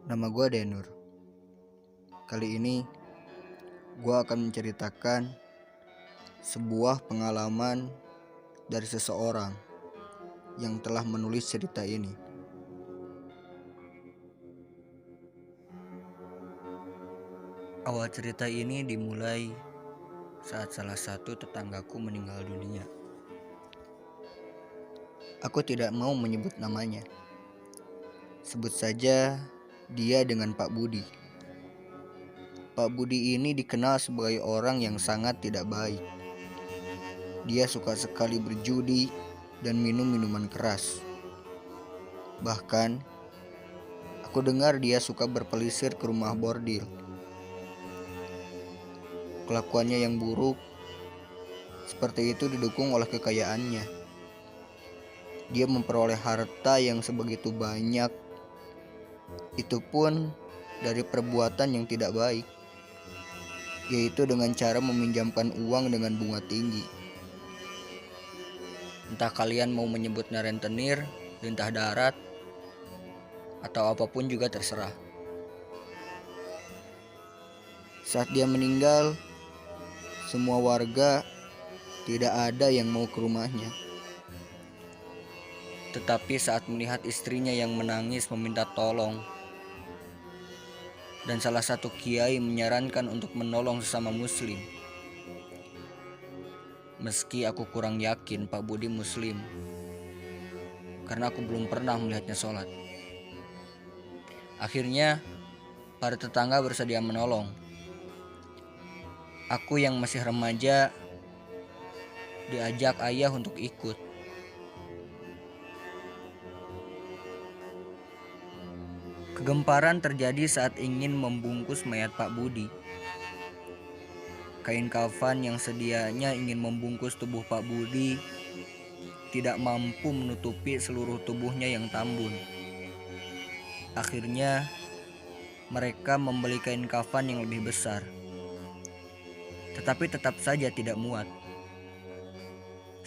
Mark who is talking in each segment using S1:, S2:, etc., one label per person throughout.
S1: Nama gue Denur. Kali ini gue akan menceritakan sebuah pengalaman dari seseorang yang telah menulis cerita ini. Awal cerita ini dimulai saat salah satu tetanggaku meninggal dunia. Aku tidak mau menyebut namanya. Sebut saja dia dengan Pak Budi. Pak Budi ini dikenal sebagai orang yang sangat tidak baik. Dia suka sekali berjudi dan minum minuman keras. Bahkan, aku dengar dia suka berpelisir ke rumah bordil. Kelakuannya yang buruk seperti itu didukung oleh kekayaannya. Dia memperoleh harta yang sebegitu banyak, itu pun dari perbuatan yang tidak baik, yaitu dengan cara meminjamkan uang dengan bunga tinggi. Entah kalian mau menyebutnya rentenir, lintah darat, atau apapun juga terserah. Saat dia meninggal, semua warga tidak ada yang mau ke rumahnya. Tetapi saat melihat istrinya yang menangis meminta tolong, dan salah satu kiai menyarankan untuk menolong sesama muslim. Meski aku kurang yakin Pak Budi muslim, karena aku belum pernah melihatnya sholat. Akhirnya, para tetangga bersedia menolong. Aku yang masih remaja diajak ayah untuk ikut. Kegemparan terjadi saat ingin membungkus mayat Pak Budi. Kain kafan yang sedianya ingin membungkus tubuh Pak Budi tidak mampu menutupi seluruh tubuhnya yang tambun. Akhirnya, mereka membeli kain kafan yang lebih besar. Tetapi tetap saja tidak muat.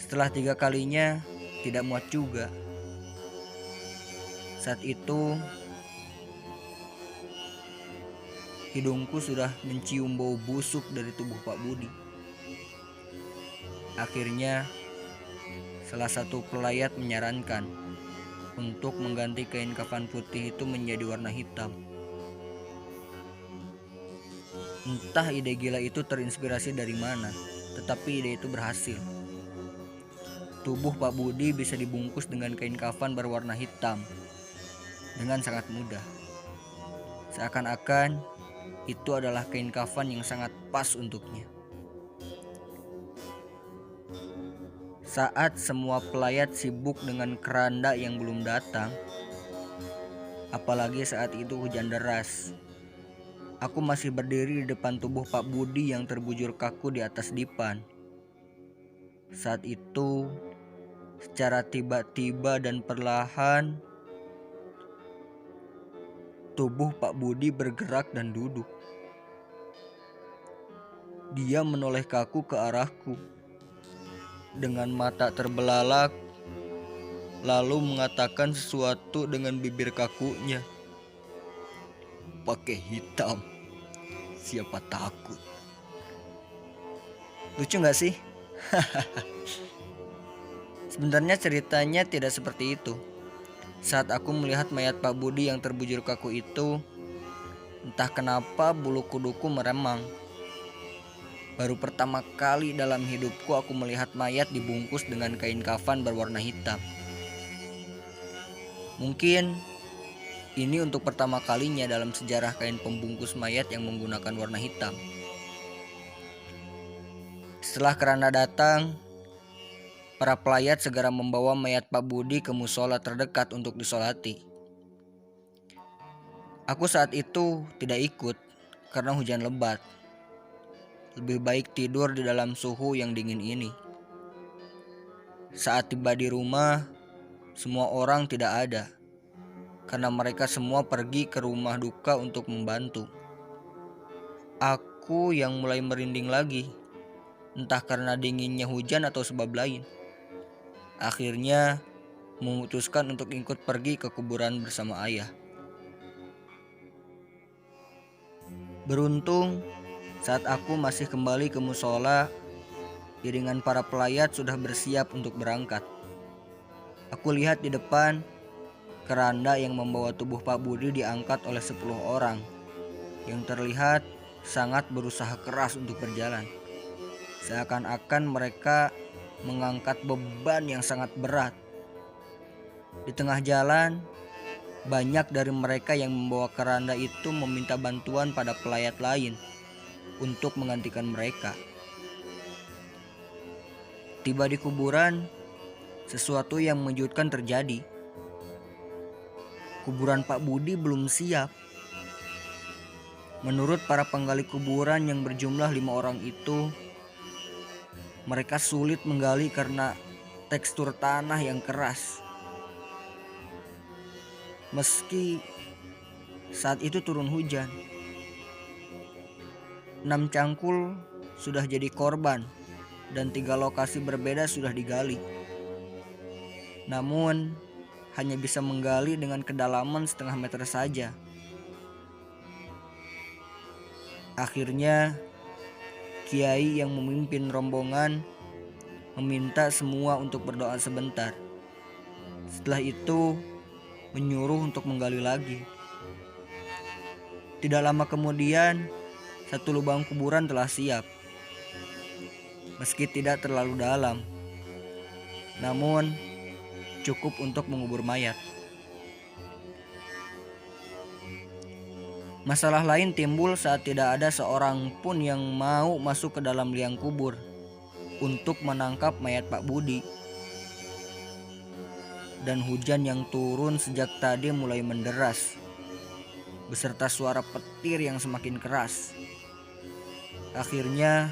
S1: Setelah 3 kalinya, tidak muat juga. Saat itu, hidungku sudah mencium bau busuk dari tubuh Pak Budi. Akhirnya, salah satu pelayat menyarankan untuk mengganti kain kafan putih itu menjadi warna hitam. Entah ide gila itu terinspirasi dari mana, tetapi ide itu berhasil. Tubuh Pak Budi bisa dibungkus dengan kain kafan berwarna hitam dengan sangat mudah. Seakan-akan itu adalah kain kafan yang sangat pas untuknya. Saat semua pelayat sibuk dengan keranda yang belum datang, apalagi saat itu hujan deras, aku masih berdiri di depan tubuh Pak Budi yang terbujur kaku di atas dipan. Saat itu, secara tiba-tiba dan perlahan, tubuh Pak Budi bergerak dan duduk. Dia menoleh kaku ke arahku dengan mata terbelalak, lalu mengatakan sesuatu dengan bibir kakunya. Pakai hitam, siapa takut? Lucu gak sih? Sebenarnya ceritanya tidak seperti itu. Saat aku melihat mayat Pak Budi yang terbujur kaku itu, entah kenapa bulu kuduku meremang. Baru pertama kali dalam hidupku aku melihat mayat dibungkus dengan kain kafan berwarna hitam. Mungkin ini untuk pertama kalinya dalam sejarah kain pembungkus mayat yang menggunakan warna hitam. Setelah keranda datang, para pelayat segera membawa mayat Pak Budi ke musola terdekat untuk disolati. Aku saat itu tidak ikut karena hujan lebat. Lebih baik tidur di dalam suhu yang dingin ini. Saat tiba di rumah, semua orang tidak ada, karena mereka semua pergi ke rumah duka untuk membantu. Aku yang mulai merinding lagi, entah karena dinginnya hujan atau sebab lain. Akhirnya, memutuskan untuk ikut pergi ke kuburan bersama ayah. Beruntung saat aku masih kembali ke musola, iringan para pelayat sudah bersiap untuk berangkat. Aku lihat di depan, keranda yang membawa tubuh Pak Budi diangkat oleh 10 orang yang terlihat sangat berusaha keras untuk berjalan. Seakan-akan mereka mengangkat beban yang sangat berat. Di tengah jalan, banyak dari mereka yang membawa keranda itu meminta bantuan pada pelayat lain untuk menggantikan mereka. Tiba di kuburan, sesuatu yang mengejutkan terjadi. Kuburan Pak Budi belum siap. Menurut para penggali kuburan yang berjumlah 5 orang itu, mereka sulit menggali karena tekstur tanah yang keras. Meski saat itu turun hujan, 6 cangkul sudah jadi korban dan 3 lokasi berbeda sudah digali. Namun, hanya bisa menggali dengan kedalaman setengah meter saja. Akhirnya, kiai yang memimpin rombongan meminta semua untuk berdoa sebentar. Setelah itu, menyuruh untuk menggali lagi. Tidak lama kemudian, satu lubang kuburan telah siap. Meski tidak terlalu dalam, namun cukup untuk mengubur mayat. Masalah lain timbul saat tidak ada seorang pun yang mau masuk ke dalam liang kubur untuk menangkap mayat Pak Budi. Dan hujan yang turun sejak tadi mulai menderas, beserta suara petir yang semakin keras. Akhirnya,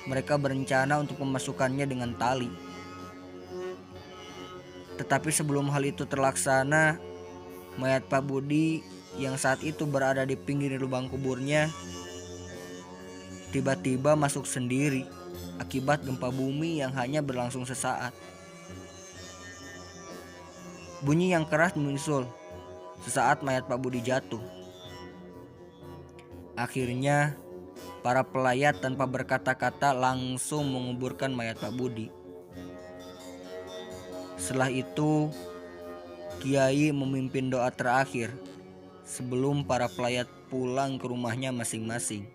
S1: mereka berencana untuk memasukkannya dengan tali. Tetapi sebelum hal itu terlaksana, mayat Pak Budi yang saat itu berada di pinggir lubang kuburnya tiba-tiba masuk sendiri akibat gempa bumi yang hanya berlangsung sesaat. Bunyi yang keras menyusul sesaat mayat Pak Budi jatuh. Akhirnya, para pelayat tanpa berkata-kata langsung menguburkan mayat Pak Budi. Setelah itu, kiai memimpin doa terakhir sebelum para pelayat pulang ke rumahnya masing-masing.